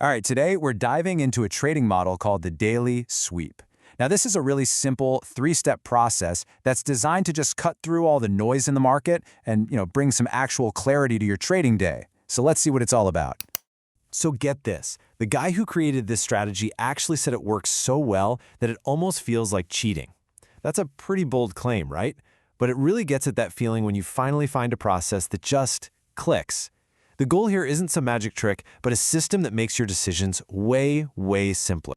All right, today we're diving into a trading model called the daily sweep. Now, this is a really simple three-step process that's designed to just cut through all the noise in the market and, bring some actual clarity to your trading day. So let's see what it's all about. So get this, the guy who created this strategy actually said it works so well that it almost feels like cheating. That's a pretty bold claim, right? But it really gets at that feeling when you finally find a process that just clicks. The goal here isn't some magic trick, but a system that makes your decisions way, way simpler.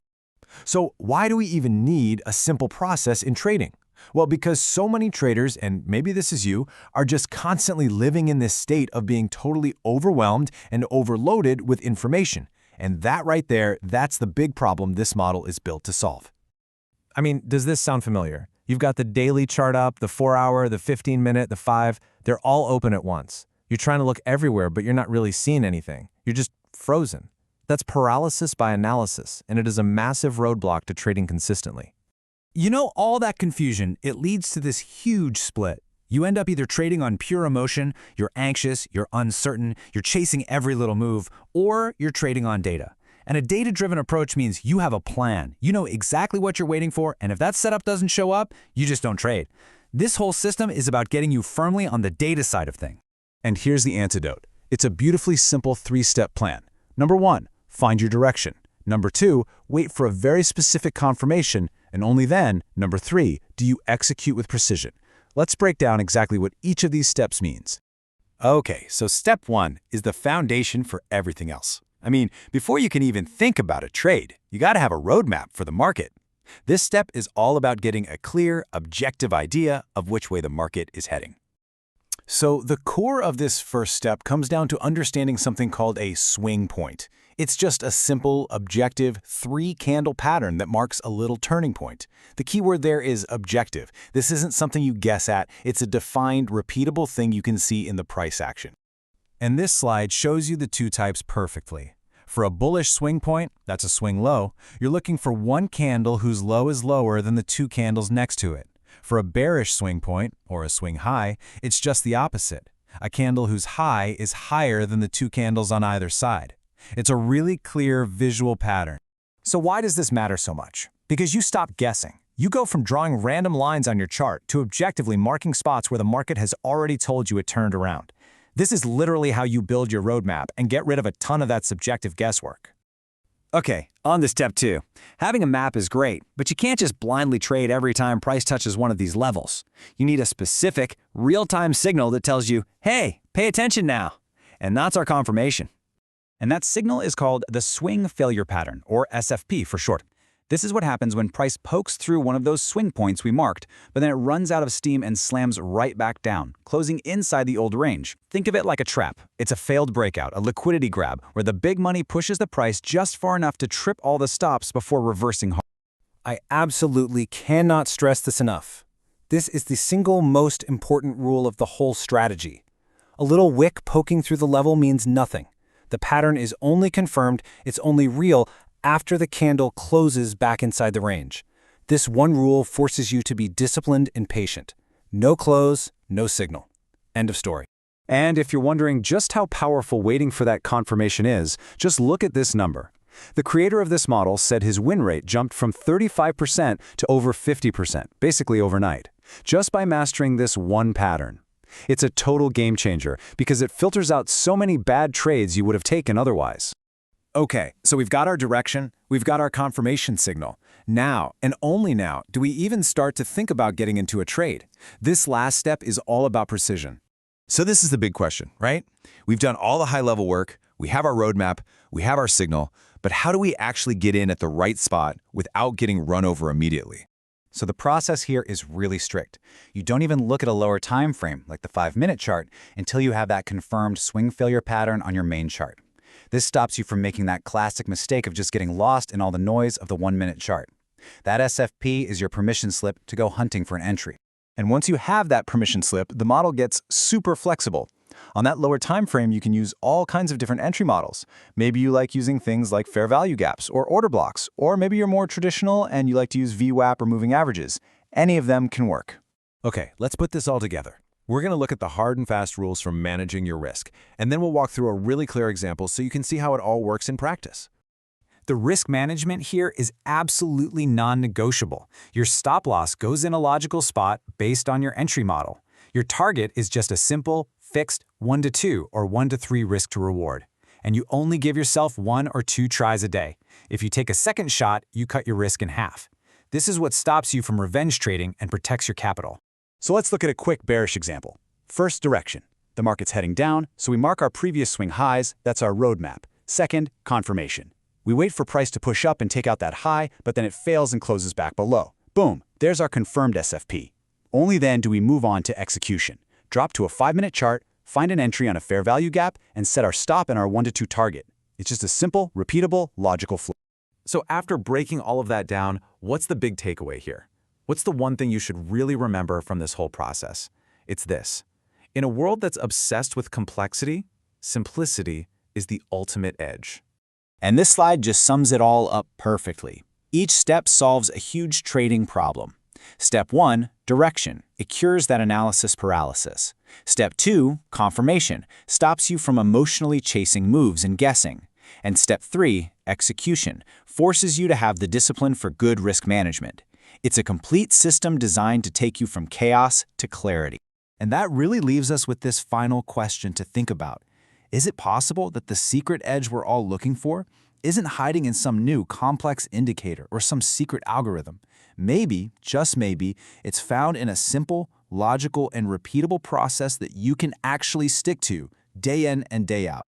So why do we even need a simple process in trading? Well, because so many traders, and maybe this is you, are just constantly living in this state of being totally overwhelmed and overloaded with information. And that right there, that's the big problem this model is built to solve. I mean, does this sound familiar? You've got the daily chart up, the 4-hour, the 15-minute, the 5, they're all open at once. You're trying to look everywhere, but you're not really seeing anything. You're just frozen. That's paralysis by analysis, and it is a massive roadblock to trading consistently. All that confusion, it leads to this huge split. You end up either trading on pure emotion, you're anxious, you're uncertain, you're chasing every little move, or you're trading on data. And a data-driven approach means you have a plan. You know exactly what you're waiting for, and if that setup doesn't show up, you just don't trade. This whole system is about getting you firmly on the data side of things. And here's the antidote. It's a beautifully simple three-step plan. Number 1, find your direction. Number 2, wait for a very specific confirmation. And only then, number 3, do you execute with precision. Let's break down exactly what each of these steps means. Okay, so step 1 is the foundation for everything else. I mean, before you can even think about a trade, you got to have a roadmap for the market. This step is all about getting a clear, objective idea of which way the market is heading. So the core of this first step comes down to understanding something called a swing point. It's just a simple, objective, 3-candle pattern that marks a little turning point. The key word there is objective. This isn't something you guess at. It's a defined, repeatable thing you can see in the price action. And this slide shows you the two types perfectly. For a bullish swing point, that's a swing low, you're looking for one candle whose low is lower than the 2 candles next to it. For a bearish swing point, or a swing high, it's just the opposite. A candle whose high is higher than the 2 candles on either side. It's a really clear visual pattern. So why does this matter so much? Because you stop guessing. You go from drawing random lines on your chart to objectively marking spots where the market has already told you it turned around. This is literally how you build your roadmap and get rid of a ton of that subjective guesswork. Okay, on to step 2. Having a map is great, but you can't just blindly trade every time price touches one of these levels. You need a specific, real-time signal that tells you, hey, pay attention now. And that's our confirmation. And that signal is called the swing failure pattern, or SFP for short. This is what happens when price pokes through one of those swing points we marked, but then it runs out of steam and slams right back down, closing inside the old range. Think of it like a trap. It's a failed breakout, a liquidity grab, where the big money pushes the price just far enough to trip all the stops before reversing hard. I absolutely cannot stress this enough. This is the single most important rule of the whole strategy. A little wick poking through the level means nothing. The pattern is only confirmed, it's only real, after the candle closes back inside the range. This one rule forces you to be disciplined and patient. No close, no signal. End of story. And if you're wondering just how powerful waiting for that confirmation is, just look at this number. The creator of this model said his win rate jumped from 35% to over 50%, basically overnight, just by mastering this one pattern. It's a total game changer because it filters out so many bad trades you would have taken otherwise. Okay, so we've got our direction, we've got our confirmation signal. Now, and only now, do we even start to think about getting into a trade. This last step is all about precision. So this is the big question, right? We've done all the high-level work, we have our roadmap, we have our signal, but how do we actually get in at the right spot without getting run over immediately? So the process here is really strict. You don't even look at a lower time frame, like the 5-minute chart, until you have that confirmed swing failure pattern on your main chart. This stops you from making that classic mistake of just getting lost in all the noise of the 1-minute chart. That SFP is your permission slip to go hunting for an entry. And once you have that permission slip, the model gets super flexible. On that lower time frame, you can use all kinds of different entry models. Maybe you like using things like fair value gaps or order blocks, or maybe you're more traditional and you like to use VWAP or moving averages. Any of them can work. Okay, let's put this all together. We're going to look at the hard and fast rules for managing your risk, and then we'll walk through a really clear example so you can see how it all works in practice. The risk management here is absolutely non-negotiable. Your stop loss goes in a logical spot based on your entry model. Your target is just a simple, fixed 1 to 2 or 1 to 3 risk to reward. And you only give yourself 1 or 2 tries a day. If you take a second shot, you cut your risk in half. This is what stops you from revenge trading and protects your capital. So let's look at a quick bearish example. First, direction. The market's heading down, so we mark our previous swing highs. That's our roadmap. Second, confirmation. We wait for price to push up and take out that high, but then it fails and closes back below. Boom, there's our confirmed SFP. Only then do we move on to execution. Drop to a 5-minute chart, find an entry on a fair value gap, and set our stop and our 1 to 2 target. It's just a simple, repeatable, logical flow. So after breaking all of that down, what's the big takeaway here? What's the one thing you should really remember from this whole process? It's this. In a world that's obsessed with complexity, simplicity is the ultimate edge. And this slide just sums it all up perfectly. Each step solves a huge trading problem. Step 1, direction. It cures that analysis paralysis. Step 2, confirmation. Stops you from emotionally chasing moves and guessing. And step 3, execution. Forces you to have the discipline for good risk management. It's a complete system designed to take you from chaos to clarity. And that really leaves us with this final question to think about. Is it possible that the secret edge we're all looking for isn't hiding in some new complex indicator or some secret algorithm? Maybe, just maybe, it's found in a simple, logical, and repeatable process that you can actually stick to day in and day out.